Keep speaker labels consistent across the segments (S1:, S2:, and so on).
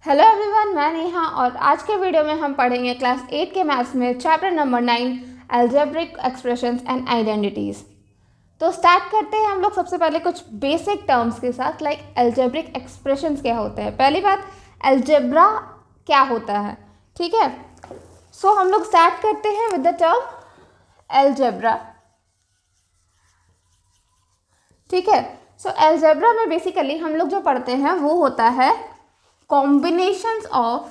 S1: Hello everyone, मैं नेहा और आज के वीडियो में हम पढ़ेंगे क्लास 8 के मैथ्स में chapter number 9 algebraic expressions and identities. तो स्टार्ट करते हैं हम लोग सबसे पहले कुछ बेसिक टर्म्स के साथ, लाइक अलजेब्रिक एक्सप्रेशंस क्या होते हैं। पहली बात, अलजेब्रा क्या होता है, ठीक है। सो हम लोग स्टार्ट करते हैं विद द टर्म अलजेब्रा, ठीक है। सो अलजेब्रा में बेसिकली हम लोग जो पढ़ते हैं वो होता है combinations of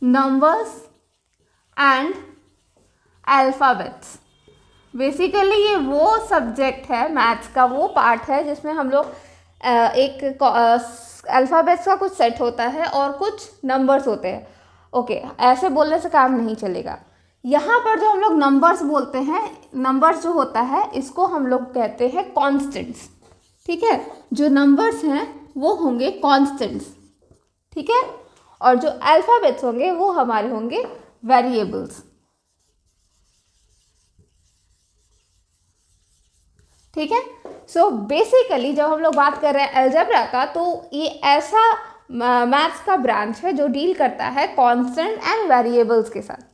S1: numbers and alphabets। Basically ये वो सब्जेक्ट है मैथ्स का, वो पार्ट है जिसमें हम लोग एक अल्फ़ाबेट्स का कुछ सेट होता है और कुछ नंबर्स होते हैं। ओके, ऐसे बोलने से काम नहीं चलेगा। यहाँ पर जो हम लोग नंबर्स बोलते हैं, नंबर्स जो होता है इसको हम लोग कहते हैं कॉन्स्टेंट्स, ठीक है। जो नंबर्स हैं वो होंगे कॉन्स्टेंट्स, ठीक है। और जो अल्फ़ाबेट्स होंगे वो हमारे होंगे वेरिएबल्स, ठीक है। सो बेसिकली जब हम लोग बात कर रहे हैं अलजेब्रा का, तो ये ऐसा मैथ्स का ब्रांच है जो डील करता है कांस्टेंट एंड वेरिएबल्स के साथ,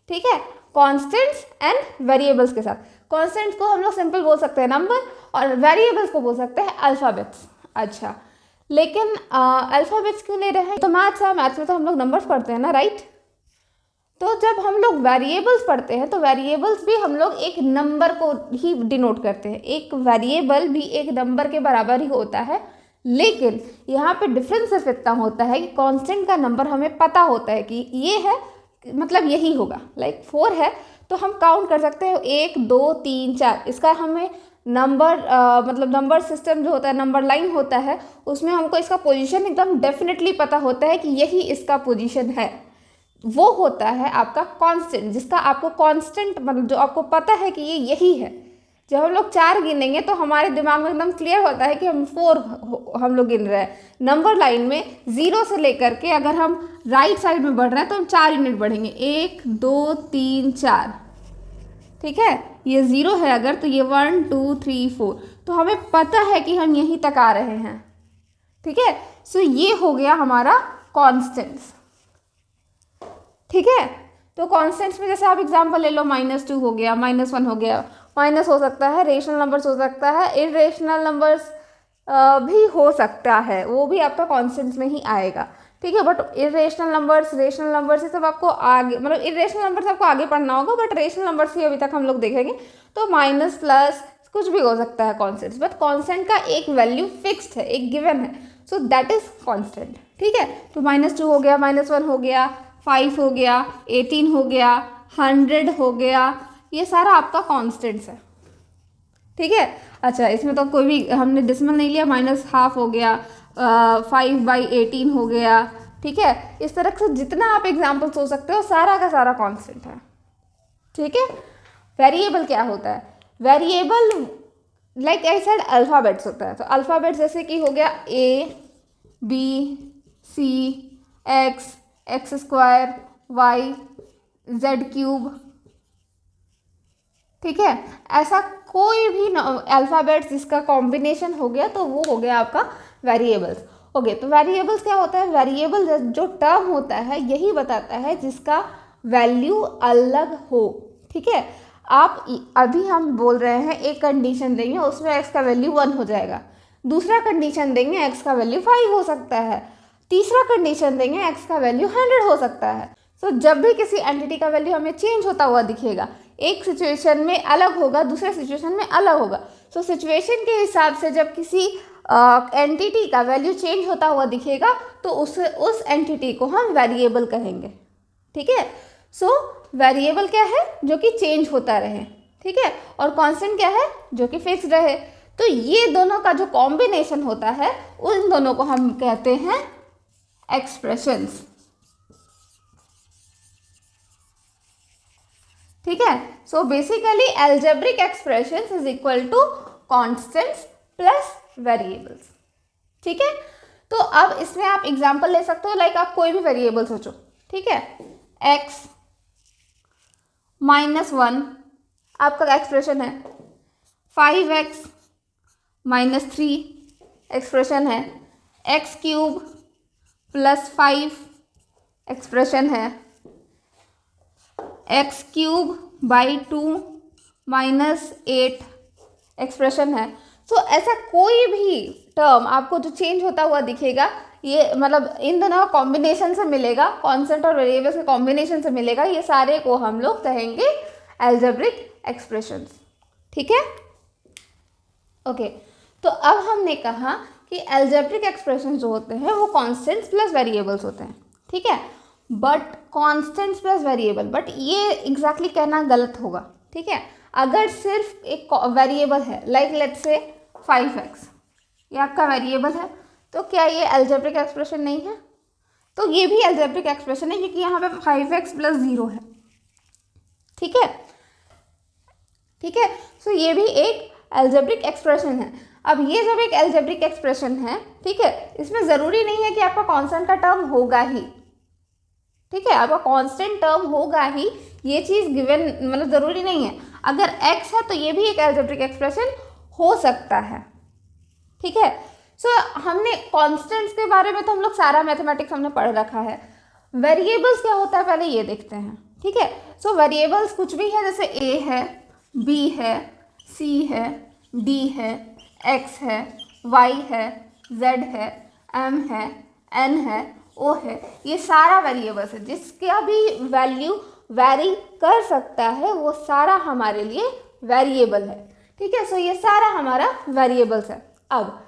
S1: ठीक है। कांस्टेंट्स एंड वेरिएबल्स के साथ, कांस्टेंट्स को हम लोग सिंपल बोल सकते हैं नंबर और वेरिएबल्स को बोल सकते हैं अल्फ़ाबेट्स। अच्छा, लेकिन अल्फ़ाबेट्स क्यों ले रहे हैं? तो मैथ्स है, मैथ्स में तो हम लोग नंबर्स पढ़ते हैं ना, राइट। तो जब हम लोग वेरिएबल्स पढ़ते हैं तो वेरिएबल्स भी हम लोग एक नंबर को ही डिनोट करते हैं। एक वेरिएबल भी एक नंबर के बराबर ही होता है, लेकिन यहाँ पे डिफरेंस सिर्फ इतना होता है कि कांस्टेंट का नंबर हमें पता होता है कि ये है, मतलब यही होगा। लाइक 4 है तो हम काउंट कर सकते हैं 1 2 3 4। इसका हमें नंबर मतलब नंबर सिस्टम जो होता है, नंबर लाइन होता है, उसमें हमको इसका पोजीशन एकदम डेफिनेटली पता होता है कि यही इसका पोजीशन है। वो होता है आपका कांस्टेंट, जिसका आपको कांस्टेंट मतलब जो आपको पता है कि ये यही है। जब हम लोग 4 गिनेंगे तो हमारे दिमाग में एकदम क्लियर होता है कि हम 4 हम लोग गिन रहे हैं। नंबर लाइन में 0 से लेकर के अगर हम राइट साइड में बढ़ रहे हैं तो हम 4 यूनिट बढ़ेंगे, 1 2 3 4, ठीक है। ये 0 है अगर, तो ये 1 2 3 4, तो हमें पता है कि हम यहीं तक आ रहे हैं, ठीक है। सो ये हो गया हमारा कॉन्स्टेंट्स, ठीक है। तो कॉन्स्टेंट्स में जैसे आप एग्जांपल ले लो, -2 हो गया, -1 हो गया। माइनस हो सकता है, रेशनल नंबर्स हो सकता है, इरेशनल नंबर्स भी हो सकता है, वो भी आपका कॉन्स्टेंट्स में ही आएगा, ठीक है। But irrational numbers, rational numbers, ये सब आपको आगे, मतलब इरेशनल नंबर्स आपको आगे पढ़ना होगा, बट रेशनल नंबर्स ही अभी तक हम लोग देखेंगे। तो माइनस प्लस कुछ भी हो सकता है कॉन्स्टेंट्स, बट कॉन्स्टेंट का एक वैल्यू फिक्स्ड है, एक गिवन है, सो दैट इज कॉन्स्टेंट, ठीक है। तो -2 हो गया, -1 हो गया, 5 हो गया, 18 हो गया, 100 हो गया, ये सारा आपका कॉन्स्टेंट्स है, ठीक है। अच्छा, इसमें तो कोई भी हमने डिसिमल नहीं लिया, -½ हो गया, 5/18 हो गया, ठीक है। इस तरह से जितना आप एग्जाम्पल्स हो सकते हो सारा का सारा कॉन्स्टेंट है, ठीक है। वेरिएबल क्या होता है? Variable like I said alphabets होता है। तो अल्फ़ाबेट्स जैसे कि हो गया ABCX, X², Y, Z³, ठीक है। ऐसा कोई भी अल्फ़ाबेट्स जिसका कॉम्बिनेशन हो गया तो वो हो गया आपका वेरिएबल्स। ओके, तो वेरिएबल्स क्या होता है? वेरिएबल जो टर्म होता है यही बताता है जिसका वैल्यू अलग हो, ठीक है। आप अभी हम बोल रहे हैं एक कंडीशन देंगे, उसमें x का वैल्यू 1 हो जाएगा। दूसरा कंडीशन देंगे, x का वैल्यू 5 हो सकता है। तीसरा कंडीशन देंगे, x का वैल्यू 100 हो सकता है। सो जब भी किसी एंटिटी का वैल्यू हमें चेंज होता हुआ दिखेगा, एक सिचुएशन में अलग होगा, दूसरे सिचुएशन में अलग होगा। सो सिचुएशन के हिसाब से जब किसी एंटिटी का वैल्यू चेंज होता हुआ दिखेगा तो उस एंटिटी को हम वेरिएबल कहेंगे, ठीक है। सो वेरिएबल क्या है? जो कि चेंज होता रहे, ठीक है। और कांस्टेंट क्या है? जो कि फिक्स रहे। तो ये दोनों का जो कॉम्बिनेशन होता है उन दोनों को हम कहते हैं एक्सप्रेशंस, ठीक है। So basically algebraic expressions is equal to constants plus variables, ठीक है। तो अब इसमें आप एग्जांपल ले सकते हो, लाइक आप कोई भी वेरिएबल सोचो, ठीक है। x -1 आपका एक्सप्रेशन है, 5x -3 एक्सप्रेशन है, x³ + 5 एक्सप्रेशन है, x³/2 -8 एक्सप्रेशन है। तो ऐसा कोई भी टर्म आपको जो चेंज होता हुआ दिखेगा, ये मतलब इन दोनों कॉम्बिनेशन से मिलेगा, कांस्टेंट और वेरिएबल्स के कॉम्बिनेशन से मिलेगा, ये सारे को हम लोग कहेंगे एल्जेब्रिक एक्सप्रेशंस। ठीक है, ओके। तो अब हमने कहा कि एल्जेब्रिक एक्सप्रेशंस जो होते हैं वो कांस्टेंट्स प्लस वेरिएबल्स होते हैं। ठीक है, but constants plus variable, but ये एग्जैक्टली कहना गलत होगा। ठीक है, अगर सिर्फ एक वेरिएबल है, लाइक लेट्स से 5x, ये आपका वेरिएबल है, तो क्या ये एल्जेब्रिक एक्सप्रेशन नहीं है? तो ये भी एल्जेब्रिक एक्सप्रेशन है, क्योंकि यहाँ पे 5x + 0 है। ठीक है, ठीक है, सो ये भी एक एल्जेब्रिक एक्सप्रेशन है। अब ये जब एक एल्जेब्रिक एक्सप्रेशन है, ठीक है, इसमें ज़रूरी नहीं है कि आपका कांस्टेंट का टर्म होगा ही। ठीक है, आपका कांस्टेंट टर्म होगा ही, ये चीज़ गिवन मतलब ज़रूरी नहीं है। अगर x है तो ये भी एक एल्जेब्रिक एक्सप्रेशन हो सकता है। ठीक है, सो हमने कांस्टेंट्स के बारे में तो हम लोग सारा मैथमेटिक्स हमने पढ़ रखा है। वेरिएबल्स क्या होता है पहले ये देखते हैं। ठीक है, सो वेरिएबल्स कुछ भी है, जैसे a है, b है, c है, d है, x है, y है, z है, m है, n है, o है, ये सारा वेरिएबल्स है। जिसका भी वैल्यू वैरी कर सकता है वो सारा हमारे लिए वेरिएबल है। ठीक है, सो ये सारा हमारा वेरिएबल्स है। अब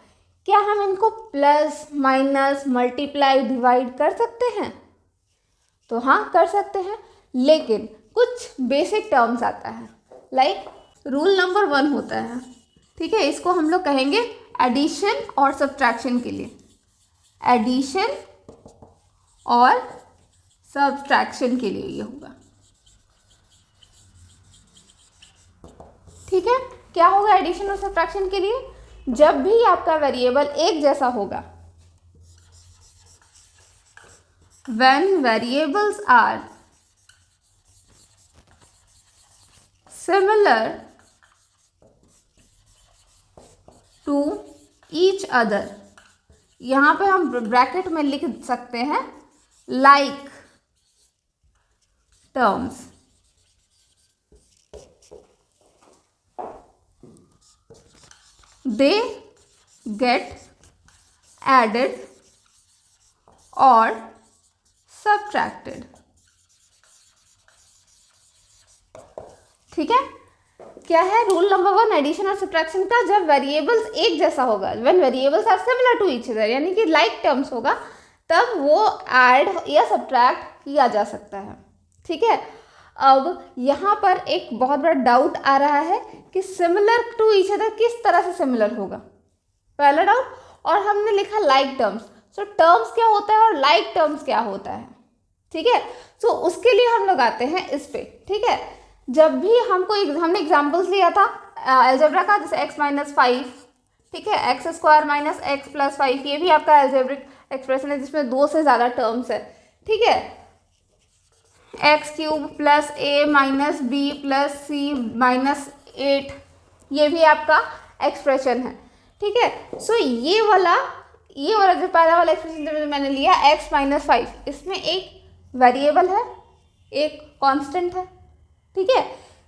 S1: क्या हम इनको प्लस माइनस मल्टीप्लाई डिवाइड कर सकते हैं? तो हाँ, कर सकते हैं, लेकिन कुछ बेसिक टर्म्स आता है। लाइक रूल नंबर 1 होता है। ठीक है, इसको हम लोग कहेंगे एडिशन और सब्ट्रैक्शन के लिए, एडिशन और सब्ट्रैक्शन के लिए ये होगा। ठीक है, क्या होगा एडिशन और सब्ट्रैक्शन के लिए? जब भी आपका वेरिएबल एक जैसा होगा, when variables are similar to each other, यहाँ पे हम ब्रैकेट में लिख सकते हैं like terms, they get added or subtracted। ठीक है, क्या है रूल नंबर 1 एडिशन और सब्ट्रैक्शन का? जब वेरिएबल्स एक जैसा होगा, when variables are similar to each other, यानी कि लाइक टर्म्स होगा, तब वो ऐड या सब्ट्रैक्ट किया जा सकता है। ठीक है, अब यहाँ पर एक बहुत बड़ा डाउट आ रहा है कि सिमिलर टू ईच अदर किस तरह से सिमिलर होगा, पहला डाउट। और हमने लिखा लाइक टर्म्स, सो टर्म्स क्या होता है और लाइक टर्म्स क्या होता है? ठीक है, सो उसके लिए हम लोग आते हैं इस पे। ठीक है, जब भी हमने एग्जाम्पल्स लिया था अलजेब्रा का, जैसे x - 5, ठीक है, x² - x + 5, ये भी आपका अलजेब्रिक एक्सप्रेशन है जिसमें 2 से ज़्यादा टर्म्स है। ठीक है, x³ + a - b + c - 8, ये भी आपका एक्सप्रेशन है। ठीक है, सो ये वाला जो पहला वाला एक्सप्रेशन जो मैंने लिया x - 5, इसमें एक वेरिएबल है, एक कांस्टेंट है। ठीक है,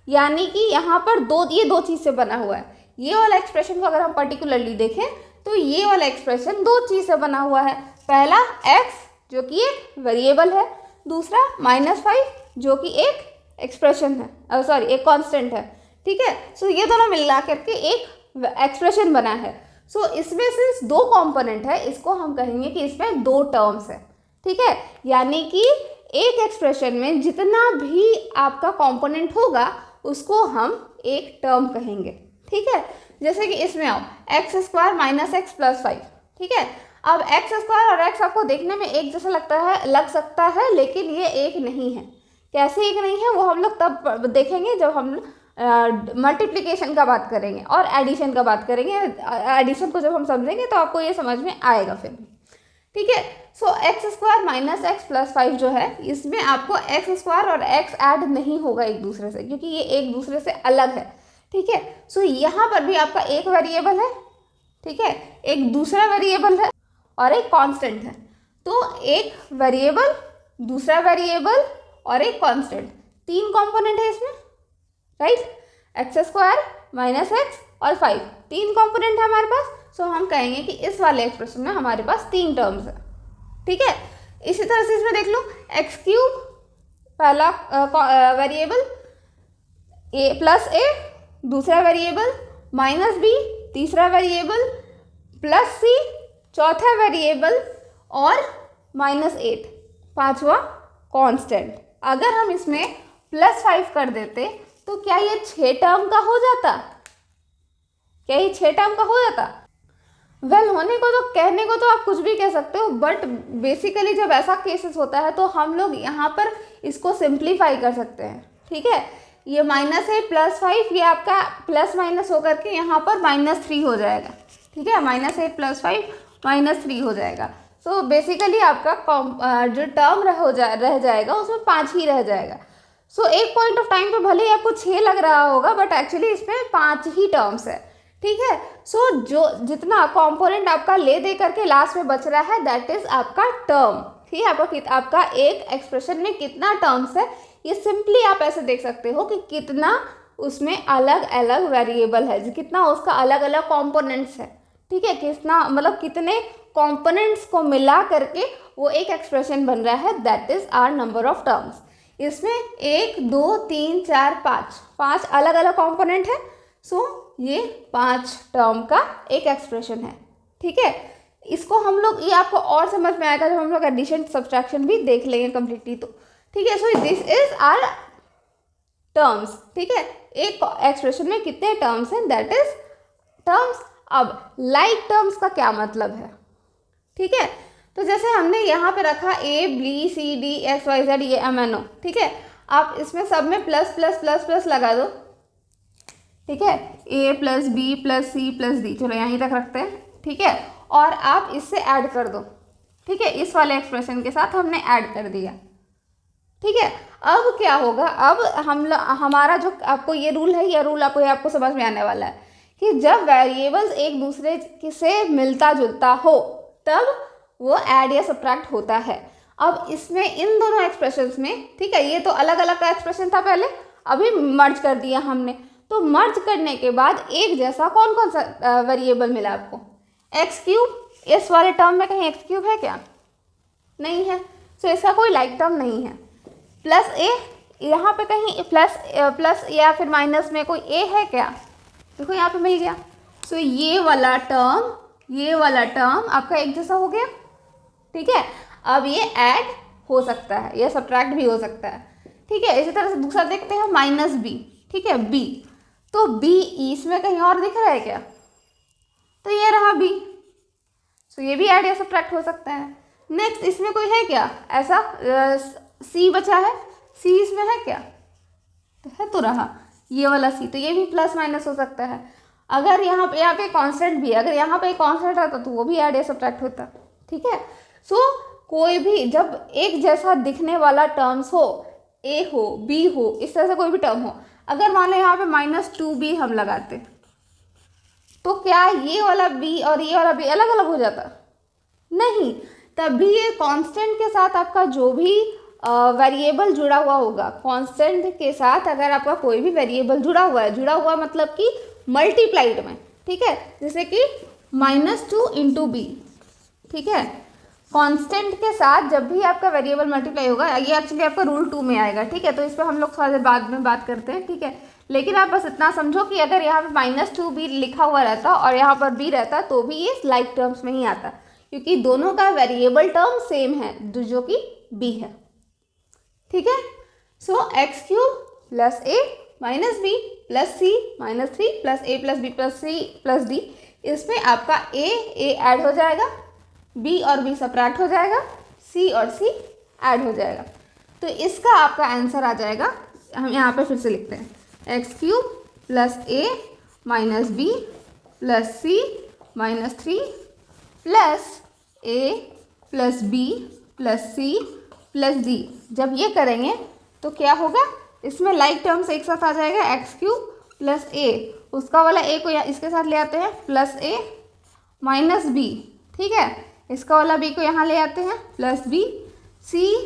S1: यानी कि यहाँ पर ये दो चीज़ से बना हुआ है। ये वाला एक्सप्रेशन को अगर हम पर्टिकुलरली देखें तो ये वाला एक्सप्रेशन 2 चीज़ से बना हुआ है। पहला x जो कि एक वेरिएबल है, दूसरा -5 जो कि एक एक्सप्रेशन है, सॉरी एक कांस्टेंट है। ठीक है, सो ये दोनों मिला करके एक एक्सप्रेशन बना है। सो इसमें सिर्फ 2 कंपोनेंट है, इसको हम कहेंगे कि इसमें 2 टर्म्स है। ठीक है, यानी कि एक एक्सप्रेशन में जितना भी आपका कंपोनेंट होगा उसको हम एक टर्म कहेंगे। ठीक है, जैसे कि इसमें आओ x² - x + 5। ठीक है, अब x² और x आपको देखने में एक जैसा लग सकता है, लेकिन ये एक नहीं है। कैसे एक नहीं है वो हम लोग तब देखेंगे जब हम मल्टीप्लिकेशन का बात करेंगे और एडिशन का बात करेंगे। एडिशन को जब हम समझेंगे तो आपको ये समझ में आएगा फिर भी। ठीक है, सो x² - x + 5 जो है, इसमें आपको x² और x ऐड नहीं होगा एक दूसरे से, क्योंकि ये एक दूसरे से अलग है। ठीक है, सो यहाँ पर भी आपका एक वेरिएबल है ठीक है, एक दूसरा वेरिएबल है और एक कांस्टेंट है। तो एक वेरिएबल, दूसरा वेरिएबल और एक कांस्टेंट, 3 कंपोनेंट है इसमें, राइट। x² माइनस एक्स और 5, 3 कंपोनेंट है हमारे पास। सो हम कहेंगे कि इस वाले एक्सप्रेशन में हमारे पास 3 टर्म्स है, ठीक है। इसी तरह से इसमें देख लो, x³ पहला वेरिएबल a प्लस a, दूसरा वेरिएबल माइनस b, तीसरा वेरिएबल प्लस c, चौथा वेरिएबल और -8, पांचवा कांस्टेंट। अगर हम इसमें +5 कर देते तो क्या ये 6 टर्म का हो जाता? क्या ये 6 टर्म का हो जाता? वेल, होने को तो, कहने को तो आप कुछ भी कह सकते हो, बट बेसिकली जब ऐसा केसेस होता है तो हम लोग यहाँ पर इसको सिंप्लीफाई कर सकते हैं, ठीक है। ये -8 +5 ये आपका प्लस माइनस होकर के यहाँ पर -3 हो जाएगा, ठीक है। -8 + 5 -3 हो जाएगा। सो बेसिकली आपका जो टर्म रह जाएगा उसमें 5 ही रह जाएगा। सो एक पॉइंट ऑफ टाइम पे भले ही आपको 6 लग रहा होगा, बट एक्चुअली इसमें 5 ही टर्म्स है, ठीक है। सो जो जितना कंपोनेंट आपका ले दे करके लास्ट में बच रहा है, दैट इज आपका टर्म, ठीक है। आपका एक एक्सप्रेशन में कितना टर्म्स है, ये सिंपली आप ऐसे देख सकते हो कि कितना उसमें अलग अलग वेरिएबल है, कितना उसका अलग अलग कॉम्पोनेंट्स है, ठीक है। कितना मतलब कितने कॉम्पोनेंट्स को मिला करके वो एक एक्सप्रेशन बन रहा है, that is our number of terms. इसमें 1 2 3 4 5 अलग अलग कॉम्पोनेंट है। सो ये 5 टर्म का एक एक्सप्रेशन है, ठीक है। इसको हम लोग, ये आपको और समझ में आएगा जब हम लोग एडिशन सब्सट्रैक्शन भी देख लेंगे कम्प्लीटली, तो ठीक है। So this is our terms, ठीक है। एक एक्सप्रेशन में कितने टर्म्स हैं, दैट इज टर्म्स। अब लाइक टर्म्स का क्या मतलब है, ठीक है। तो जैसे हमने यहाँ पे रखा a b c d x y z ये m n o, ठीक है। आप इसमें सब में प्लस प्लस प्लस प्लस लगा दो, ठीक है। a + b + c + d, चलो यहीं तक रखते हैं, ठीक है। और आप इससे ऐड कर दो, ठीक है। इस वाले एक्सप्रेशन के साथ हमने ऐड कर दिया, ठीक है। अब क्या होगा, अब हमारा जो आपको ये रूल है, ये रूल आपको समझ में आने वाला है कि जब वेरिएबल्स एक दूसरे से मिलता जुलता हो तब वो ऐड या सब्ट्रैक्ट होता है। अब इसमें इन दोनों एक्सप्रेशंस में, ठीक है, ये तो अलग अलग का एक्सप्रेशन था पहले, अभी मर्ज कर दिया हमने। तो मर्ज करने के बाद एक जैसा कौन कौन सा वेरिएबल मिला आपको? x³। इस वाले टर्म में कहीं x³ है क्या? नहीं है। सो इसका कोई लाइक टर्म नहीं है। +a, यहाँ पे कहीं प्लस या फिर माइनस में कोई a है क्या? देखो यहाँ पे मिल गया। सो ये वाला टर्म आपका एक जैसा हो गया, ठीक है। अब ये ऐड हो सकता है, ये सब्ट्रैक्ट भी हो सकता है, ठीक है। इसी तरह से दूसरा देखते हैं -b, ठीक है, b। तो b इसमें कहीं और दिख रहा है क्या? तो ये रहा b। सो ये भी ऐड या सब्ट्रैक्ट हो सकता है। नेक्स्ट इसमें कोई है क्या ऐसा? c बचा है, c इसमें है क्या? तो है, तो रहा ये वाला c। तो ये भी प्लस माइनस हो सकता है। अगर यहाँ पे कांस्टेंट भी, अगर यहाँ पे कांस्टेंट रहता तो वो भी ऐड या सब्ट्रैक्ट होता, ठीक है। सो कोई भी जब एक जैसा दिखने वाला टर्म्स हो, a हो b हो, इस तरह से कोई भी टर्म हो, अगर मान लो यहाँ पे -2b हम लगाते तो क्या ये वाला b और ये वाला b अलग अलग हो जाता? नहीं। तभी ये कांस्टेंट के साथ आपका जो भी वेरिएबल जुड़ा हुआ होगा, कांस्टेंट के साथ अगर आपका कोई भी वेरिएबल जुड़ा हुआ मतलब कि मल्टीप्लाइड में, ठीक है। जैसे कि -2 × b, ठीक है। कांस्टेंट के साथ जब भी आपका वेरिएबल मल्टीप्लाई होगा, ये एक्चुअली आपका रूल 2 में आएगा, ठीक है। तो इस पर हम लोग थोड़ा देर बाद में बात करते हैं, ठीक है। लेकिन आप बस इतना समझो कि अगर यहाँ पे -2b लिखा हुआ रहता और यहाँ पर b रहता तो भी ये लाइक टर्म्स में ही आता, क्योंकि दोनों का वेरिएबल टर्म सेम है जो कि b है, ठीक है। सो x³ + a - b + c - 3 + a + b + c + d, इसमें आपका a ऐड हो जाएगा, b और b सब्ट्रैक्ट हो जाएगा, c और c ऐड हो जाएगा। तो इसका आपका आंसर आ जाएगा, हम यहाँ पे फिर से लिखते हैं, x³ + a - b + c - 3 + a + b + c + d। जब ये करेंगे तो क्या होगा, इसमें लाइक टर्म्स एक साथ आ जाएगा, x³ + a, उसका वाला a को इसके साथ ले आते हैं, +a माइनस बी, ठीक है, इसका वाला बी को यहाँ ले आते हैं प्लस बी, सी,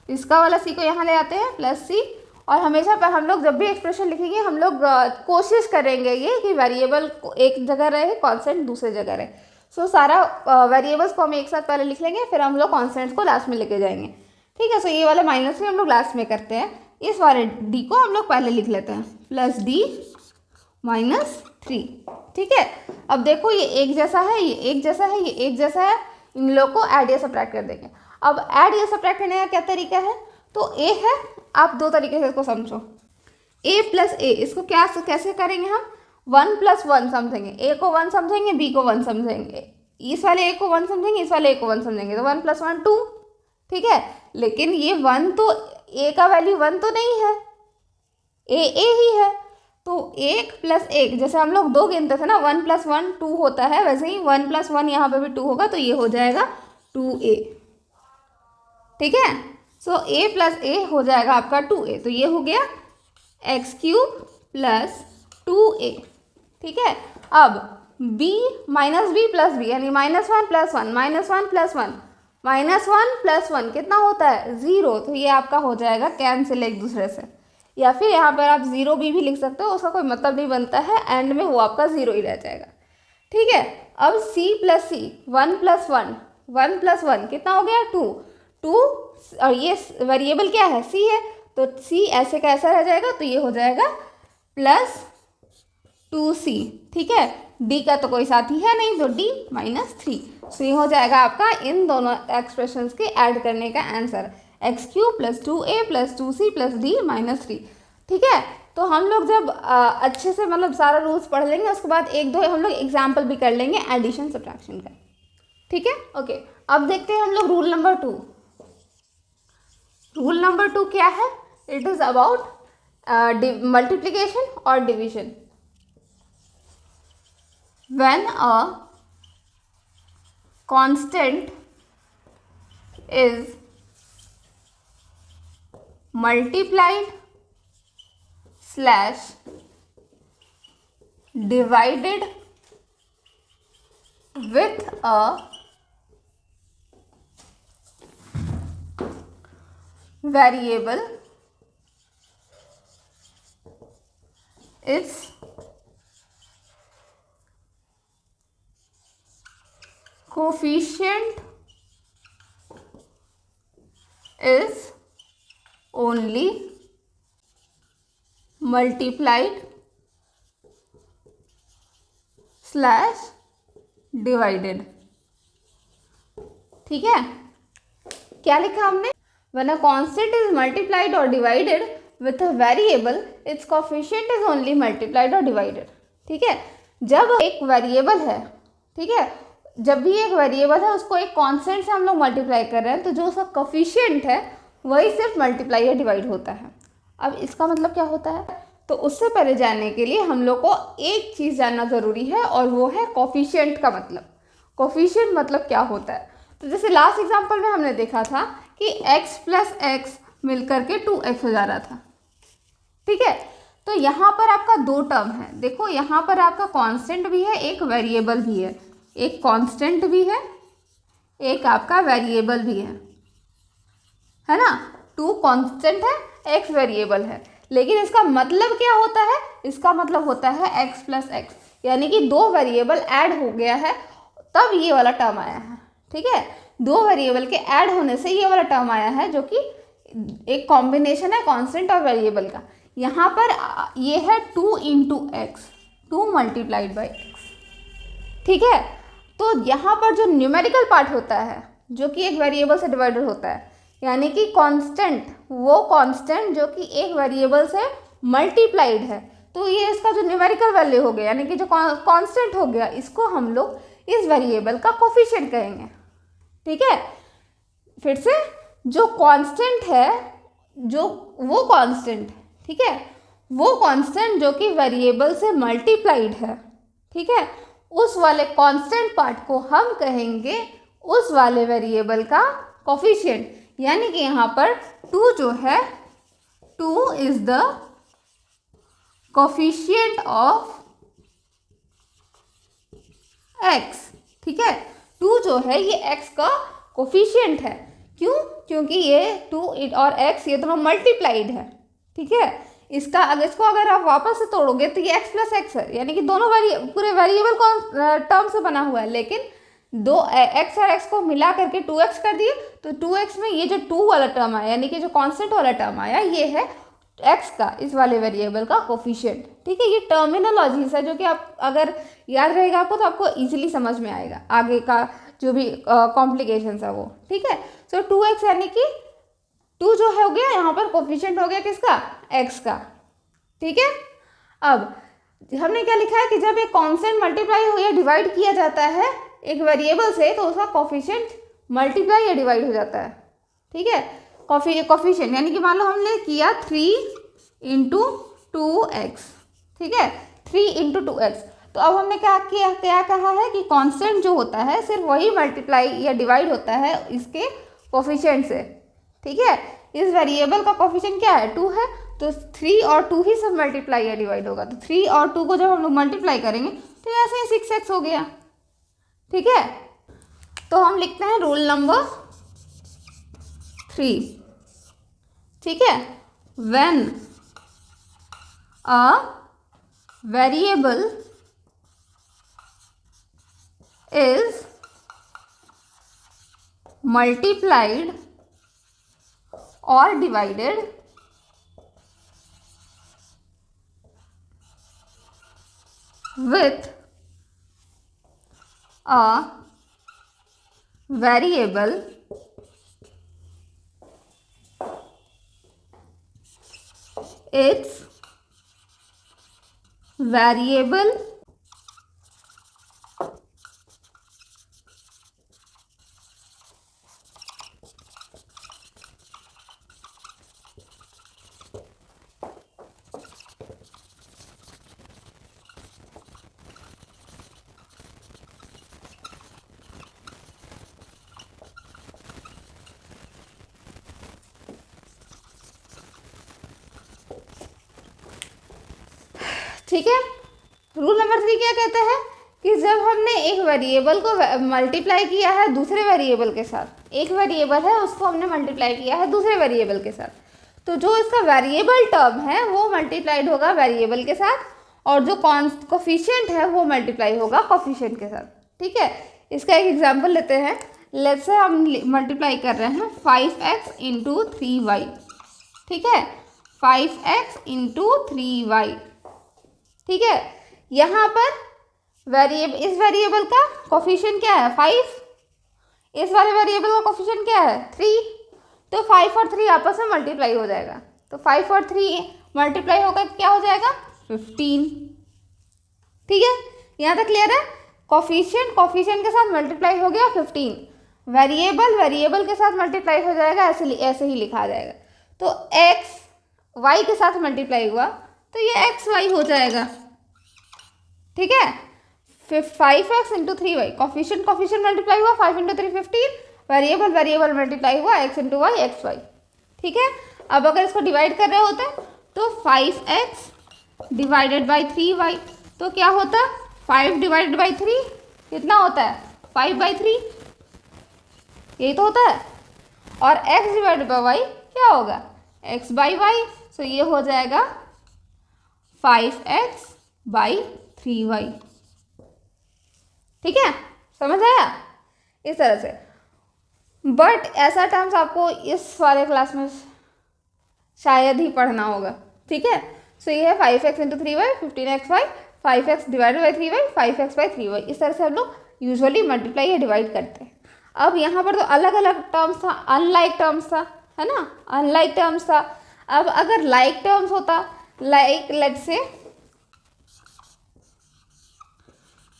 S1: इसका वाला सी को यहाँ ले आते हैं प्लस सी। और हमेशा पर हम लोग जब भी एक्सप्रेशन लिखेंगे हम लोग कोशिश करेंगे ये कि वेरिएबल एक जगह रहे, कांस्टेंट दूसरी जगह रहे। सो सारा वेरिएबल्स को हम एक साथ पहले लिख लेंगे, फिर हम लोग कॉन्स्टेंट्स को लास्ट में लेके जाएंगे, ठीक है। सो ये वाला माइनस में हम लोग लास्ट में करते हैं, इस वाले डी को हम लोग पहले लिख लेते हैं प्लस डी माइनस 3, ठीक है। अब देखो ये एक जैसा है, ये एक जैसा है, ये एक जैसा है, इन लोग को ऐड या सब्ट्रैक्ट कर देंगे। अब ऐड या सब्ट्रैक्ट करने का क्या तरीका है, तो ए है, आप दो तरीके से इसको समझो, ए प्लस ए, इसको क्या कैसे करेंगे हम, 1 + 1 समझेंगे, ए को 1 समझेंगे, बी को 1 समझेंगे, इस वाले ए को 1 समझेंगे, इस वाले ए को 1 समझेंगे, तो 1 + 1 2, ठीक है। लेकिन ये 1 तो ए का वैल्यू 1 तो नहीं है, ए ही है, तो 1 + 1, जैसे हम लोग 2 गिनते थे ना, 1 + 1 2 होता है, वैसे ही 1 + 1 यहाँ पे भी 2 होगा, तो ये हो जाएगा 2a, ठीक है। सो a + a हो जाएगा आपका 2a, तो ये हो गया x³ + 2a, ठीक है। अब b -b + b यानी -1 + 1 -1 + 1 -1 + 1 कितना होता है 0, तो ये आपका हो जाएगा कैंसिल एक दूसरे से। या फिर यहाँ पर आप 0 भी लिख सकते हो, उसका कोई मतलब नहीं बनता है, एंड में वो आपका 0 ही रह जाएगा, ठीक है। अब c + c 1 + 1 1 + 1 कितना हो गया 2 और ये वेरिएबल क्या है c है, तो c ऐसे का ऐसा रह जाएगा, तो ये हो जाएगा +2c, ठीक है। d का तो कोई साथी है नहीं, तो d -3, सो ये हो जाएगा आपका इन दोनों एक्सप्रेशंस के ऐड करने का answer, x³ + 2a + 2c + d -3, ठीक है। तो हम लोग जब अच्छे से मतलब सारा रूल्स पढ़ लेंगे, उसके बाद एक दो हम लोग एग्जाम्पल भी कर लेंगे एडिशन सब्ट्रैक्शन का, ठीक है। ओके, अब देखते हैं हम लोग रूल नंबर 2। रूल नंबर 2 क्या है, इट इज अबाउट मल्टीप्लिकेशन और division. When a constant is multiplied / divided with a variable, its coefficient is only multiplied / divided, ठीक है। क्या लिखा हमने, when a constant is multiplied or divided with a variable its coefficient is only multiplied or divided, ठीक है। जब एक variable है, ठीक है, जब भी एक वेरिएबल है उसको एक कांस्टेंट से हम लोग मल्टीप्लाई कर रहे हैं, तो जो उसका कोफिशिएंट है वही सिर्फ मल्टीप्लाई या डिवाइड होता है। अब इसका मतलब क्या होता है, तो उससे पहले जानने के लिए हम लोग को एक चीज़ जानना ज़रूरी है, और वो है कोफिशिएंट का मतलब। कोफिशिएंट मतलब क्या होता है, तो जैसे लास्ट एग्जांपल में हमने देखा था कि x + x मिलकर के 2x हो जा रहा था, ठीक है। तो यहाँ पर आपका 2 टर्म है, देखो यहाँ पर आपका कांस्टेंट भी है, एक वेरिएबल भी है, एक कांस्टेंट भी है, एक आपका वेरिएबल भी है ना। 2 कांस्टेंट है, x वेरिएबल है, लेकिन इसका मतलब क्या होता है, इसका मतलब होता है x + x, यानी कि 2 वेरिएबल ऐड हो गया है तब ये वाला टर्म आया है, ठीक है। 2 वेरिएबल के ऐड होने से ये वाला टर्म आया है, जो कि एक कॉम्बिनेशन है कांस्टेंट और वेरिएबल का। यहाँ पर ये है 2 × x, 2 × x, ठीक है। तो यहाँ पर जो न्यूमेरिकल पार्ट होता है, जो कि एक वेरिएबल से डिवाइडेड होता है, यानी कि कांस्टेंट, वो कांस्टेंट जो कि एक वेरिएबल से मल्टीप्लाइड है, तो ये इसका जो न्यूमेरिकल वैल्यू हो गया, यानी कि जो कांस्टेंट हो गया, इसको हम लोग इस वेरिएबल का कोफिशिएंट कहेंगे, ठीक है। फिर से जो कांस्टेंट है, जो वो कांस्टेंट, ठीक है, वो कांस्टेंट जो कि वेरिएबल से मल्टीप्लाइड है, ठीक है, उस वाले कांस्टेंट पार्ट को हम कहेंगे उस वाले वेरिएबल का कोफिशिएंट। यानी कि यहाँ पर 2 जो है, 2 is the coefficient of x, ठीक है। 2 जो है ये x का कोफिशिएंट है। क्यों? क्योंकि ये 2 और x ये दोनों मल्टीप्लाइड है, ठीक है। इसको अगर आप वापस से तोड़ोगे तो ये x प्लस एक्स है, यानी कि दोनों पूरे वेरिएबल को टर्म से बना हुआ है, लेकिन दो x और x को मिला करके 2x कर दिए, तो 2x में ये जो 2 वाला टर्म आया, यानी कि जो कांस्टेंट वाला टर्म आया, ये है x का, इस वाले वेरिएबल का कोफिशिएंट, ठीक है। ये टर्मिनोलॉजीज है जो कि आप अगर याद रहेगा आपको तो आपको इजीली समझ में आएगा आगे का जो भी कॉम्प्लिकेशंस है वो, ठीक है। सो 2x यानी कि 2 जो है हो गया यहाँ पर कोफिशिएंट हो गया किसका? x का, ठीक है। अब हमने क्या लिखा है कि जब एक कांस्टेंट मल्टीप्लाई हो या डिवाइड किया जाता है एक वेरिएबल से तो उसका कोफिशिएंट मल्टीप्लाई या डिवाइड हो जाता है, ठीक है। कोफिशिएंट यानी कि मान लो हमने किया 3 इंटू 2x, ठीक है, 3 इंटू 2x। तो अब हमने क्या कहा है कि कांस्टेंट जो होता है सिर्फ वही मल्टीप्लाई या डिवाइड होता है इसके कोफिशिएंट से, ठीक है। इस वेरिएबल का कोफिशिएंट क्या है? 2 है, तो 3 और 2 ही सब मल्टीप्लाई या डिवाइड होगा। तो 3 और 2 को जब हम लोग मल्टीप्लाई करेंगे तो ऐसे ही 6x हो गया, ठीक है। तो हम लिखते हैं रूल नंबर 3, ठीक है। When a variable is multiplied और divided with a variable its variable ठीक है। रूल नंबर 3 क्या कहता है कि जब हमने एक वेरिएबल को मल्टीप्लाई किया है दूसरे वेरिएबल के साथ, एक वेरिएबल है उसको हमने मल्टीप्लाई किया है दूसरे वेरिएबल के साथ, तो जो इसका वेरिएबल टर्म है वो मल्टीप्लाइड होगा वेरिएबल के साथ और जो कोफिशिएंट है वो मल्टीप्लाई होगा कोफिशिएंट के साथ, ठीक है। इसका एक एग्जाम्पल लेते हैं। लेट्स से हम मल्टीप्लाई कर रहे हैं 5x इंटू 3y, ठीक है, 5x इंटू 3y, ठीक है। यहाँ पर इस वेरिएबल का कोफिशिएंट क्या है? 5। इस वाले वेरिएबल का कोफिशिएंट क्या है? 3। तो 5 और 3 आपस में मल्टीप्लाई हो जाएगा, तो 5 और 3 मल्टीप्लाई होकर क्या हो जाएगा? 15, ठीक है। यहाँ तक क्लियर है? कोफिशिएंट के साथ मल्टीप्लाई हो गया 15, वेरिएबल के साथ मल्टीप्लाई हो जाएगा, ऐसे ही लिखा जाएगा। तो x y के साथ मल्टीप्लाई हुआ तो ये एक्स वाई हो जाएगा, ठीक है। फिर 5x into 3y, coefficient multiply हुआ, 5 इंटू 3 15, वेरिएबल मल्टीप्लाई हुआ, x into y x y, ठीक है। अब अगर इसको डिवाइड कर रहे होते तो 5x डिवाइडेड बाई 3y, तो क्या होता? 5 डिवाइडेड बाई 3 कितना होता है? 5/3, यही तो होता है। और x डिवाइडेड बाई वाई क्या होगा? x बाई वाई, सो ये हो जाएगा 5x बाई 3y, ठीक है, समझ आया? इस तरह से। बट ऐसा टर्म्स आपको इस वाले क्लास में शायद ही पढ़ना होगा, ठीक है। सो ये है 5x into 3y 15xy, 5x divided by 3y 5x by 3y। इस तरह से हम लोग यूजुअली मल्टीप्लाई या डिवाइड करते हैं। अब यहाँ पर तो अलग अलग टर्म्स था, अनलाइक टर्म्स था, है ना, अनलाइक टर्म्स था। अब अगर लाइक टर्म्स होता, like let's say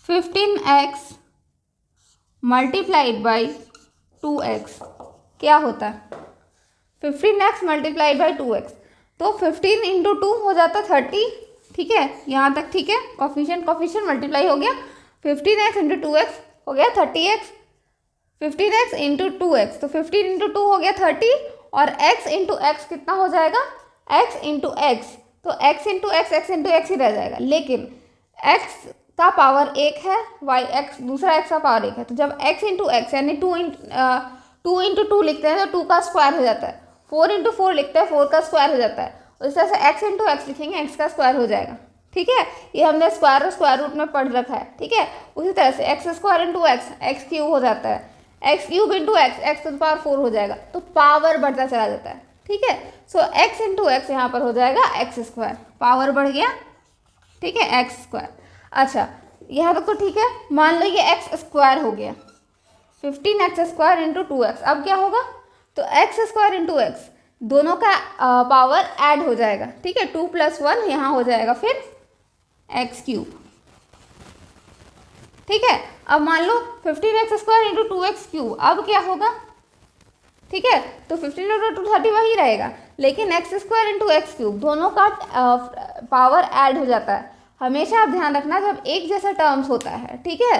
S1: 15x multiplied by 2x, क्या होता है? 15x मल्टीप्लाइड बाई 2x, तो 15 इंटू 2 हो जाता 30, ठीक है, यहाँ तक ठीक है। कोफिशिएंट मल्टीप्लाई हो गया, 15x इंटू 2x हो गया 30x, 15x इंटू 2x, तो 15 इंटू 2 हो गया 30, और x इंटू एक्स कितना हो जाएगा? x इंटू एक्स, तो x इंटू एक्स ही रह जाएगा, लेकिन x का पावर 1 है, वाई एक्स दूसरा एक्स का पावर 1 है, तो जब x इंटू एक्स यानी 2 इंटू 2 लिखते हैं तो 2 का स्क्वायर हो जाता है, 4 इंटू 4 लिखते हैं 4 का स्क्वायर हो जाता है, इस तरह से x इंटू एक्स लिखेंगे x का स्क्वायर हो जाएगा। ठीक है, ये हमने स्क्वायर रूट में पढ़ रखा है। ठीक है, उसी तरह से x square into x cube हो जाता है, x cube into x to the power 4 हो जाएगा, तो पावर बढ़ता चला जाता है। ठीक है, सो एक्स इंटू एक्स यहाँ पर हो जाएगा एक्स स्क्वायर, पावर बढ़ गया। ठीक है, एक्स स्क्वायर। अच्छा, यहाँ तक तो ठीक है। मान लो ये एक्स स्क्वायर हो गया, 15x स्क्वायर इंटू 2x, अब क्या होगा, तो एक्स स्क्वायर इंटू एक्स दोनों का पावर ऐड हो जाएगा। ठीक है, 2 + 1 यहाँ हो जाएगा फिर एक्स क्यूब। ठीक है, अब मान लो 15x square into 2x cube, अब क्या होगा, ठीक है, तो 15 इंटू 30 वही रहेगा, लेकिन x square into x cube दोनों का पावर ऐड हो जाता है। हमेशा आप ध्यान रखना जब एक जैसा टर्म्स होता है, ठीक है,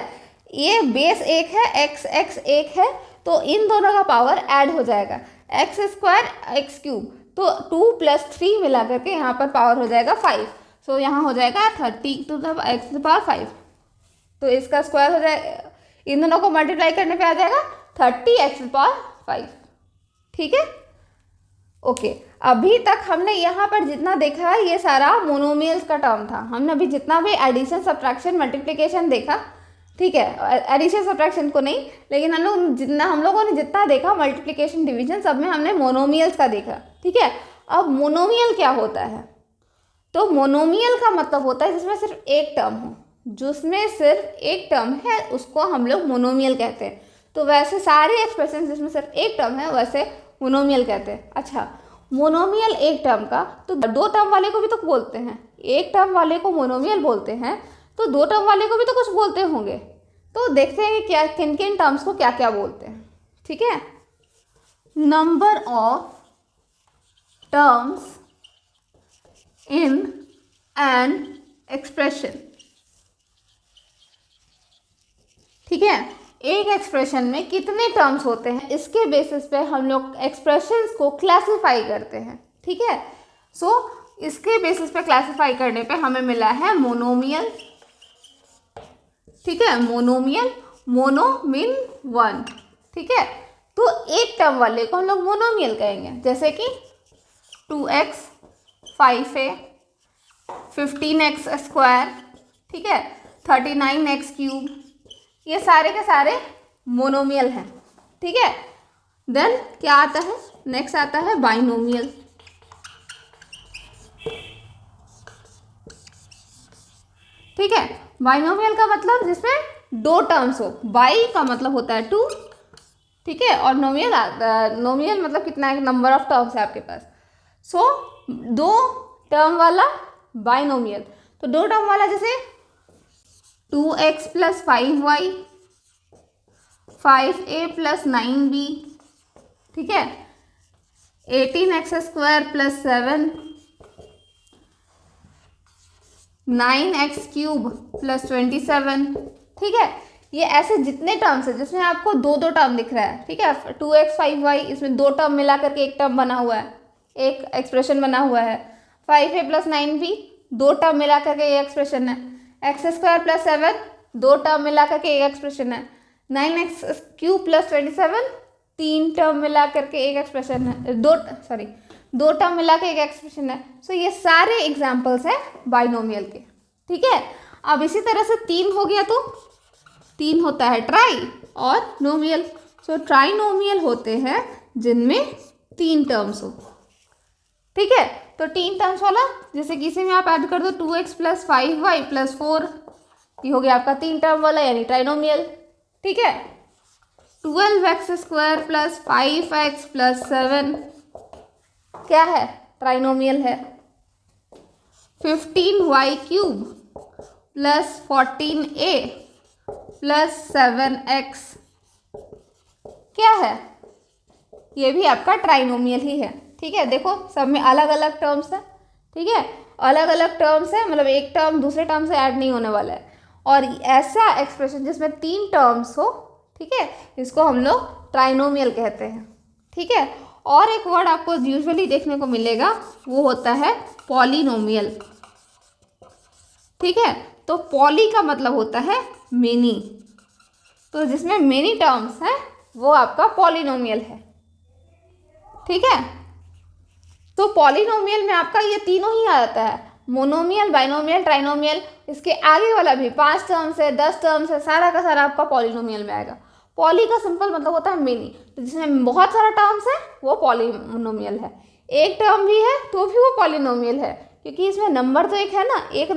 S1: ये बेस 1 है, एक्स 1 है, तो इन दोनों का पावर ऐड हो जाएगा, एक्स स्क्वायर एक्स क्यूब, तो 2 + 3 मिला करके यहाँ पर पावर हो जाएगा 5, सो यहाँ हो जाएगा 30 टू द एक्स पावर 5, तो इसका स्क्वायर हो जाएगा, इन दोनों को मल्टीप्लाई करने पे आ जाएगा 30x पावर 5। ठीक है, ओके। अभी तक हमने यहाँ पर जितना देखा है ये सारा मोनोमियल्स का टर्म था। हमने अभी जितना भी एडिशन सब्ट्रैक्शन मल्टीप्लिकेशन देखा, ठीक है, एडिशन सब्ट्रैक्शन को नहीं, लेकिन हम लोगों ने जितना देखा मल्टीप्लिकेशन डिवीजन सब में हमने मोनोमियल्स का देखा। ठीक है, अब मोनोमियल क्या होता है, तो मोनोमियल का मतलब होता है जिसमें सिर्फ एक टर्म हो, जिसमें सिर्फ एक टर्म है उसको हम लोग मोनोमियल कहते हैं। तो वैसे सारे एक्सप्रेशन जिसमें सिर्फ एक टर्म है वैसे मोनोमियल कहते हैं। अच्छा, मोनोमियल एक टर्म का, तो दो टर्म वाले को भी तो बोलते हैं, एक टर्म वाले को मोनोमियल बोलते हैं, तो दो टर्म वाले को भी तो कुछ बोलते होंगे। तो देखते हैं कि क्या किन किन टर्म्स को क्या क्या बोलते हैं। ठीक है, number of terms in an expression. ठीक है, एक एक्सप्रेशन में कितने टर्म्स होते हैं इसके बेसिस पे हम लोग एक्सप्रेशंस को क्लासिफाई करते हैं। ठीक है, सो इसके बेसिस पे क्लासिफाई करने पे हमें मिला है मोनोमियल। ठीक है, मोनोमियल, मोनो मीन 1। ठीक है, तो एक टर्म वाले को हम लोग मोनोमियल कहेंगे, जैसे कि 2x 5a 15x स्क्वायर, ठीक है, 39x क्यूब, ये सारे के सारे मोनोमियल हैं। ठीक है, देन क्या आता है, नेक्स्ट आता है बाइनोमियल। ठीक है, बाइनोमियल का मतलब जिसमें दो टर्म्स हो, बाई का मतलब होता है 2, ठीक है, और नोमियल मतलब कितना है, नंबर ऑफ टर्म्स है आपके पास। सो दो टर्म वाला बाइनोमियल, तो दो टर्म वाला जैसे 2x + 5y 5a + 9b, ठीक है, 18x स्क्वायर + 7 9x क्यूब + 27। ठीक है, ये ऐसे जितने टर्म्स है जिसमें आपको दो दो टर्म दिख रहा है। ठीक है, 2x 5y इसमें दो टर्म मिला करके एक टर्म बना हुआ है, एक एक्सप्रेशन बना हुआ है। 5a + 9b दो टर्म मिला करके एक एक्सप्रेशन है। x स्क्वायर + 7 दो टर्म मिला करके एक एक्सप्रेशन है। 9x क्यूब + 27 तीन टर्म मिला करके एक एक्सप्रेशन है, दो टर्म मिला के एक एक्सप्रेशन है। सो ये सारे एग्जाम्पल्स हैं बाइनोमियल के। ठीक है, अब इसी तरह से 3 हो गया, तो 3 होता है ट्राई और नोमियल। सो ट्राइनोमियल होते हैं जिनमें 3 टर्म्स हो। ठीक है, तो 3 टर्म्स वाला जैसे कि इसी में आप ऐड कर दो 2x + 5y + 4, ये हो गया आपका 3 टर्म वाला यानी ट्राइनोमियल। ठीक है, 12x स्क्वायर + 5x + 7 क्या है, ट्राइनोमियल है। 15y क्यूब + 14a + 7x क्या है, ये भी आपका ट्राइनोमियल ही है। ठीक है, देखो सब में अलग अलग टर्म्स है। ठीक है, अलग अलग टर्म्स है, मतलब एक टर्म दूसरे टर्म से ऐड नहीं होने वाला है। और ऐसा एक्सप्रेशन जिसमें 3 टर्म्स हो, ठीक है, इसको हम लोग ट्राइनोमियल कहते हैं। ठीक है, और एक वर्ड आपको यूजुअली देखने को मिलेगा वो होता है पॉलिनोमियल। ठीक है, तो पॉली का मतलब होता है मेनी, तो जिसमें मेनी टर्म्स हैं वो आपका पॉलिनोमियल है। ठीक है, तो पॉलिनोमियल में आपका ये तीनों ही आ जाता है, मोनोमियल, बाइनोमियल, ट्राइनोमियल। इसके आगे वाला भी 5 टर्म्स है, 10 टर्म्स है, सारा का सारा आपका पॉलिनोमियल में आएगा। पॉली का सिंपल मतलब होता है मेनी, तो जिसमें बहुत सारा टर्म्स है वो पॉलिनोमियल है। एक टर्म भी है तो भी वो पॉलिनोमियल है, क्योंकि इसमें नंबर तो एक है ना, एक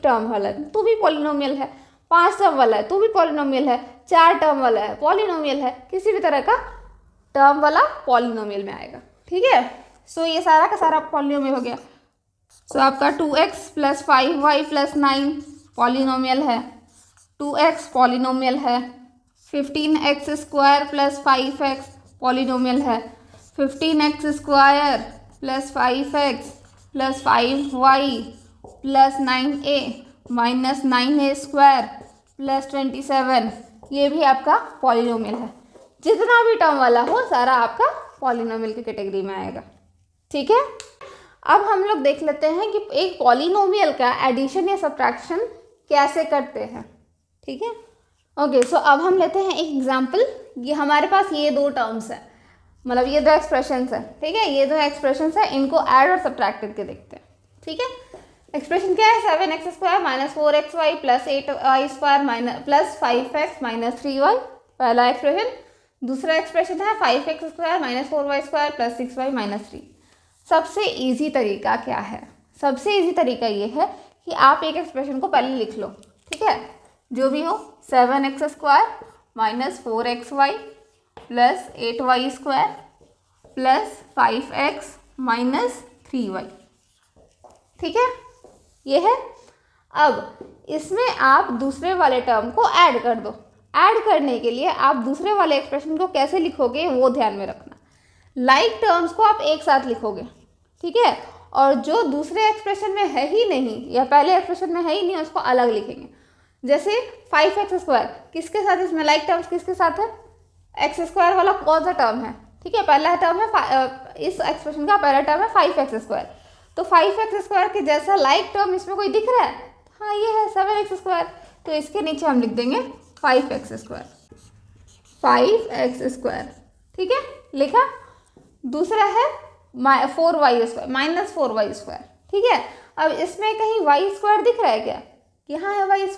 S1: टर्म वाला है तो भी पॉलिनोमियल है, 5 टर्म वाला है तो भी पॉलिनोमियल है, 4 टर्म वाला है पॉलिनोमियल है, किसी भी तरह का टर्म वाला पॉलिनोमियल में आएगा। ठीक है, सो ये सारा का सारा पॉलिनोमियल हो गया। सो आपका 2x + 5y + 9 पॉलिनोमियल है, 2x पॉलिनोमियल है, 15x² + 5x पॉलिनोमियल है, 15x² + 5x + 5y + 9a - 9a² + 27 ये भी आपका पॉलिनोमियल है। जितना भी टर्म वाला हो सारा आपका पॉलिनोमियल की कैटेगरी में आएगा। ठीक है, अब हम लोग देख लेते हैं कि एक पॉलिनोमियल का एडिशन या सब्ट्रैक्शन कैसे करते हैं। ठीक है, ओके, सो अब हम लेते हैं एक एग्जांपल। ये हमारे पास ये 2 टर्म्स है, मतलब ये 2 एक्सप्रेशंस है। ठीक है, ये 2 एक्सप्रेशंस है, इनको ऐड और सब्ट्रैक्ट करके देखते हैं। ठीक है, एक्सप्रेशन क्या है, 7x² - 4xy + 8y² + 5x - 3y पहला एक्सप्रेशन। दूसरा एक्सप्रेशन है 5x² - 4y² + 6y - 3। सबसे इजी तरीका क्या है, सबसे इजी तरीका ये है कि आप एक एक्सप्रेशन को पहले लिख लो। ठीक है, जो भी हो, 7x² - 4xy + 8y² + 5x - 3y। ठीक है, ये है। अब इसमें आप दूसरे वाले टर्म को ऐड कर दो। ऐड करने के लिए आप दूसरे वाले एक्सप्रेशन को कैसे लिखोगे वो ध्यान में रखना। लाइक टर्म्स को आप एक साथ लिखोगे। ठीक है, और जो दूसरे एक्सप्रेशन में है ही नहीं या पहले एक्सप्रेशन में है ही नहीं उसको अलग लिखेंगे। जैसे 5x² किसके साथ, इसमें लाइक टर्म्स किसके साथ है, x² वाला कौन सा टर्म है। ठीक है, पहला टर्म है, इस एक्सप्रेशन का पहला टर्म है 5x², तो 5x² के जैसा लाइक टर्म इसमें कोई दिख रहा है, हाँ ये है 7x², तो इसके नीचे हम लिख देंगे 5x²। 5x²। ठीक है, लिखा। दूसरा है 4y² - 4y²। ठीक है, अब इसमें कहीं y² दिख रहा है क्या, यहाँ है y²,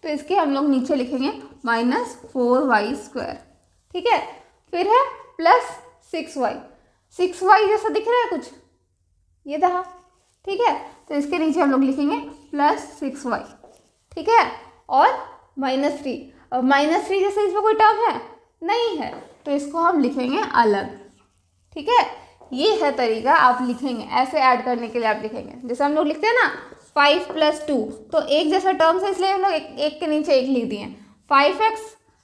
S1: तो इसके हम लोग नीचे लिखेंगे -4y²। ठीक है, फिर है +6y। 6y जैसा दिख रहा है कुछ, ये रहा। ठीक है, तो इसके नीचे हम लोग लिखेंगे +6y। ठीक है, और -3। अब -3 जैसे इसमें कोई टर्म है नहीं है, तो इसको हम लिखेंगे अलग। ठीक है, ये है तरीका, आप लिखेंगे ऐसे ऐड करने के लिए। आप लिखेंगे जैसे हम लोग लिखते हैं ना 5 + 2, तो एक जैसा टर्म्स है इसलिए हम लोग एक के नीचे एक लिख दिए। 5x,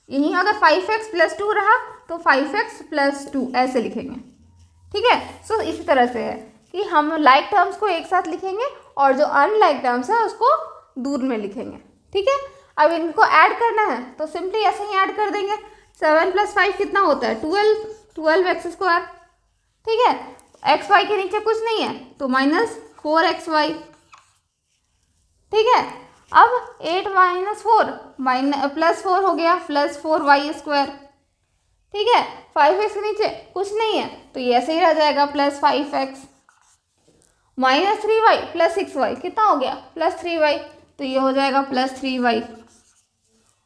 S1: यहीं अगर 5x + 2 रहा तो 5x + 2 ऐसे लिखेंगे। ठीक है, सो इसी तरह से है कि हम लाइक टर्म्स को एक साथ लिखेंगे और जो अनलाइक टर्म्स है उसको दूर में लिखेंगे। ठीक है, अब इनको ऐड करना है तो सिंपली ऐसे ही ऐड कर देंगे। 7 + 5 कितना होता है, 12x²। ठीक है, एक्स वाई के नीचे कुछ नहीं है तो -4xy। ठीक है, अब 8 - 4 +4 हो गया, +4y²। ठीक है, 5x के नीचे कुछ नहीं है तो ये ऐसे ही रह जाएगा +5x। -3y + 6y कितना हो गया, +3y, तो ये हो जाएगा +3y।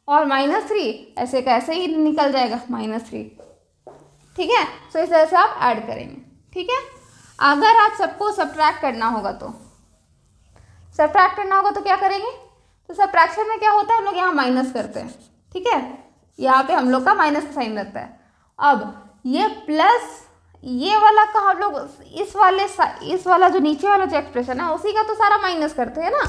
S1: और -3 ऐसे कैसे ही निकल जाएगा -3। ठीक है, सो इस तरह से आप ऐड करेंगे। ठीक है, अगर आप सबको सब्ट्रैक्ट करना होगा तो क्या करेंगे, तो सब्ट्रैक्शन में क्या होता है, हम लोग यहाँ माइनस करते हैं। ठीक है, यहाँ पे हम लोग का माइनस का साइन रहता है। अब ये प्लस ये वाला का हम लोग इस वाला जो नीचे वाला जो एक्सप्रेशन है उसी का तो सारा माइनस करते हैं ना।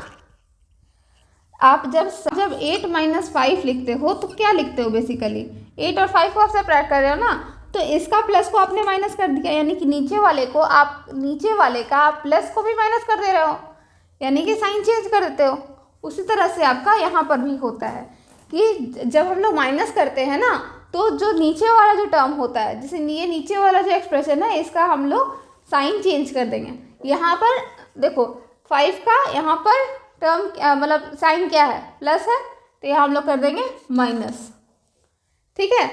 S1: आप जब 8 - 5 लिखते हो तो क्या लिखते हो, बेसिकली 8 और 5 को आप सब्ट्रैक्ट कर रहे हो ना, तो इसका प्लस को आपने माइनस कर दिया, यानी कि नीचे वाले का आप प्लस को भी माइनस कर दे रहे हो, यानी कि साइन चेंज कर देते हो। उसी तरह से आपका यहाँ पर भी होता है कि जब हम लोग माइनस करते हैं ना तो जो नीचे वाला जो टर्म होता है, जैसे ये नीचे वाला जो एक्सप्रेशन है इसका हम लोग साइन चेंज कर देंगे। यहाँ पर देखो 5 का यहाँ पर टर्म मतलब साइन क्या है, प्लस है, तो यहाँ हम लोग कर देंगे माइनस। ठीक है,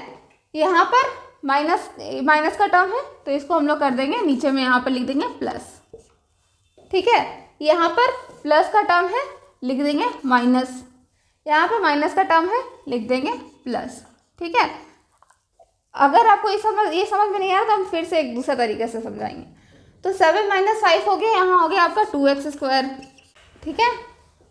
S1: यहाँ पर माइनस का टर्म है तो इसको हम लोग कर देंगे नीचे में, यहाँ पर लिख देंगे प्लस। ठीक है, यहाँ पर प्लस का टर्म है, लिख देंगे माइनस, यहाँ पर माइनस का टर्म है, लिख देंगे प्लस। ठीक है, अगर आपको ये समझ में नहीं आ रहा तो हम फिर से एक दूसरा तरीके से समझाएंगे। तो 7 - 5 हो गया, यहाँ हो गया आपका 2x²। ठीक है,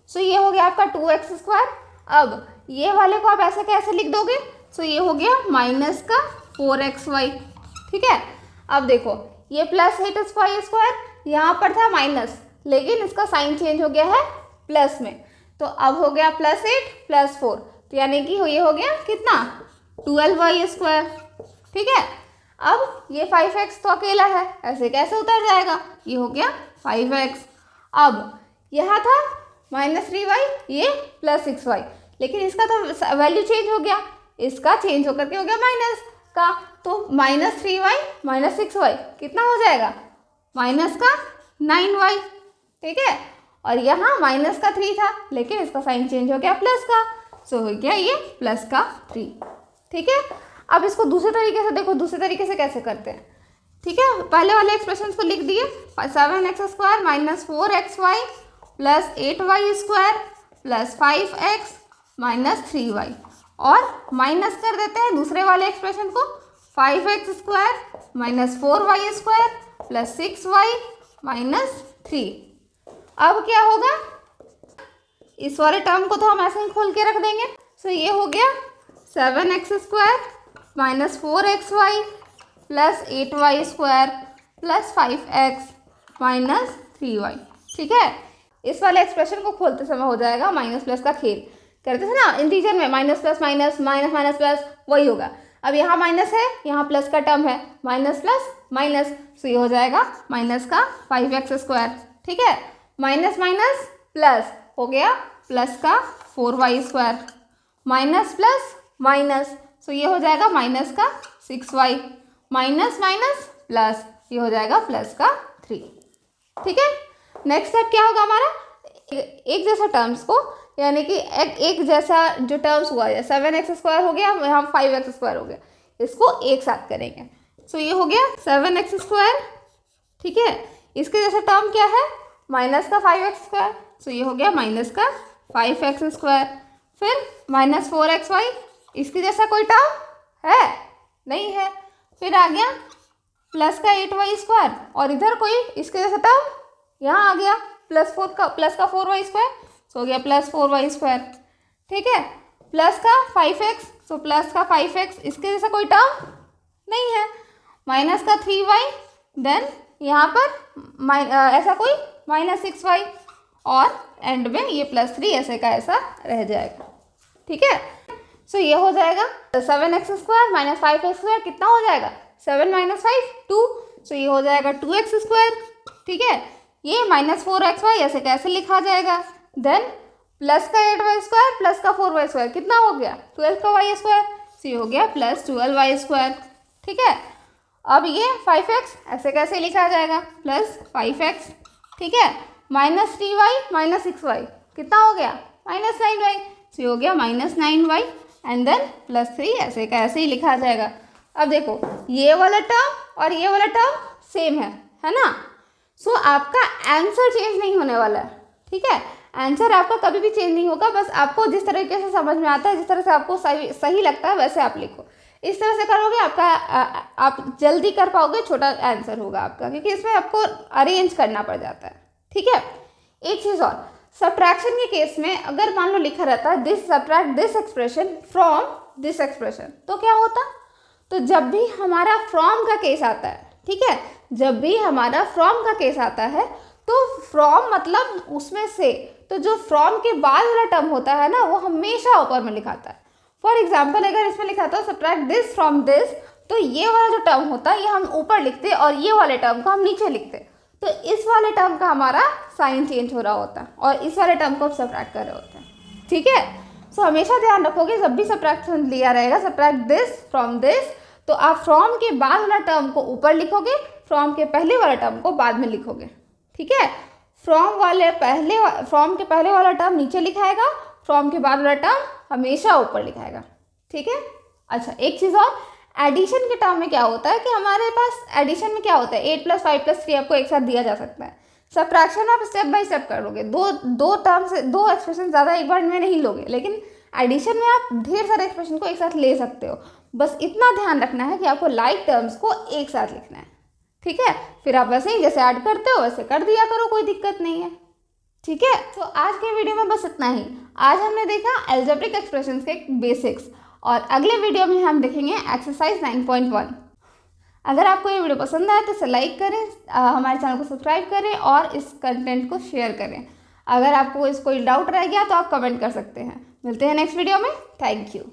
S1: सो ये हो गया आपका 2x²। अब ये वाले को आप ऐसे कैसे लिख दोगे, सो ये हो गया माइनस का 4xy। ठीक है, अब देखो ये प्लस 8y², यहाँ पर था माइनस, लेकिन इसका साइन चेंज हो गया है प्लस में, तो अब हो गया +8 + 4, तो यानी कि ये हो गया कितना, 12y²। ठीक है, अब ये 5x तो अकेला है, ऐसे कैसे उतर जाएगा, ये हो गया 5x। अब यहाँ था -3y, ये +6y, लेकिन इसका तो वैल्यू चेंज हो गया, इसका चेंज होकर के हो गया माइनस का, तो -3y - 6y कितना हो जाएगा, माइनस का 9y। ठीक है, और यहाँ माइनस का 3 था, लेकिन इसका साइन चेंज हो गया प्लस का, सो हो गया ये प्लस का 3। ठीक है, अब इसको दूसरे तरीके से देखो, दूसरे तरीके से कैसे करते हैं। ठीक है, पहले वाले एक्सप्रेशन को लिख दिए, 7x² - 4xy + 8y² + 5x - 3y, और माइनस कर देते हैं दूसरे वाले एक्सप्रेशन को, 5x² - 4y² + 6y - 3। अब क्या होगा, इस वाले टर्म को तो हम ऐसे ही खोल के रख देंगे, सो ये हो गया 7x² - 4xy + 8y² + 5x - 3y। ठीक है, इस वाले एक्सप्रेशन को खोलते समय हो जाएगा माइनस प्लस का खेल, करते थे ना इंटीजर में, minus plus minus, minus minus plus, वही होगा। अब यहाँ माइनस है, यहाँ प्लस का टर्म है, माइनस प्लस माइनस, सो ये हो जाएगा माइनस का 5x²। ठीक है, माइनस माइनस प्लस हो गया प्लस का 4y², माइनस प्लस माइनस, सो ये हो जाएगा माइनस का 6y, माइनस माइनस प्लस, ये हो जाएगा प्लस का 3। ठीक है, नेक्स्ट स्टेप क्या होगा हमारा, एक जैसा टर्म्स को, यानी कि एक जैसा जो टर्म्स हुआ है, 7x² हो गया, यहाँ 5x² हो गया, इसको एक साथ करेंगे, सो ये हो गया 7x²। ठीक है, इसके जैसा टर्म क्या है, माइनस का 5x², सो ये हो गया माइनस का 5x²। फिर -4xy, इसके जैसा कोई टर्म है नहीं है, फिर आ गया प्लस का 8y², और इधर कोई इसके जैसा टर्म यहाँ आ गया प्लस का 4y², सो हो गया +4y²। ठीक है, प्लस का 5x, सो प्लस का 5x, इसके जैसा कोई टर्म नहीं है, माइनस का 3y, देन यहाँ पर ऐसा कोई -6y, और एंड में ये +3 ऐसे का ऐसा रह जाएगा। ठीक है, सो ये हो जाएगा 7x² - 5x² कितना हो जाएगा, 7 - 5 2, सो ये हो जाएगा 2x²। ठीक है, ये -4xy ऐसे कैसे लिखा जाएगा, देन प्लस का 8y² प्लस का 4y² कितना हो गया, 12 का y², सो ये हो गया +12y²। ठीक है, अब ये 5x ऐसे कैसे लिखा जाएगा, +5x। ठीक है, -3y - 6y कितना हो गया, -9y, सो ये हो गया -9y, एंड देन +3 ऐसे का ऐसे ही लिखा जाएगा। अब देखो ये वाला टर्म और ये वाला टर्म सेम है ना, सो आपका आंसर चेंज नहीं होने वाला है। ठीक है, आंसर आपका कभी भी चेंज नहीं होगा, बस आपको जिस तरीके से समझ में आता है, जिस तरह से आपको सही लगता है वैसे आप लिखो, इस तरह से करोगे आपका आप जल्दी कर पाओगे, छोटा आंसर होगा आपका, क्योंकि इसमें आपको अरेंज करना पड़ जाता है। ठीक है, एक चीज़ और, सब्ट्रैक्शन के केस में अगर मान लो लिखा रहता है this subtract this expression from this expression, तो क्या होता, तो जब भी हमारा फ्रॉम का केस आता है, ठीक है, जब भी हमारा फ्रॉम का केस आता है, तो फ्रॉम मतलब उसमें से, तो जो फ्रॉम के बाद वाला टर्म होता है ना, वो हमेशा ऊपर में लिखाता है। फॉर एग्जाम्पल अगर इसमें लिखा था सब्ट्रैक्ट दिस फ्रॉम दिस, तो ये वाला जो टर्म होता है ये हम ऊपर लिखते और ये वाले टर्म को हम नीचे लिखते, तो इस वाले टर्म का हमारा साइन चेंज हो रहा होता है और इस वाले टर्म को हम सब्ट्रैक्ट कर रहे होते हैं। ठीक है, सो हमेशा ध्यान रखोगे जब भी सब्ट्रैक्शन लिया रहेगा, सब्ट्रैक्ट दिस फ्रॉम दिस, तो आप फ्रॉम के बाद वाला टर्म को ऊपर लिखोगे, फ्रॉम के पहले वाला टर्म को बाद में लिखोगे। ठीक है, फ्रॉम के पहले वाला टर्म नीचे लिखाएगा, फ्रॉम के बाद वाला टर्म हमेशा ऊपर लिखाएगा। ठीक है। अच्छा, एक चीज़ और, एडिशन के टर्म में क्या होता है कि हमारे पास एडिशन में क्या होता है, 8 + 5 + 3 आपको एक साथ दिया जा सकता है। सब्ट्रैक्शन आप स्टेप बाय स्टेप कर लोगे, दो टर्म से दो एक्सप्रेशन ज़्यादा एक बार में नहीं लोगे, लेकिन एडिशन में आप ढेर सारे एक्सप्रेशन को एक साथ ले सकते हो। बस इतना ध्यान रखना है कि आपको लाइक टर्म्स को एक साथ लिखना है। ठीक है, फिर आप वैसे ही जैसे ऐड करते हो वैसे कर दिया करो, कोई दिक्कत नहीं है। ठीक है, तो आज के वीडियो में बस इतना ही। आज हमने देखा एल्जेब्रिक एक्सप्रेशंस के बेसिक्स, और अगले वीडियो में हम देखेंगे एक्सरसाइज 9.1। अगर आपको ये वीडियो पसंद आए तो इसे लाइक करें, हमारे चैनल को सब्सक्राइब करें और इस कंटेंट को शेयर करें। अगर आपको कोई डाउट रह गया तो आप कमेंट कर सकते हैं। मिलते हैं नेक्स्ट वीडियो में। Thank you.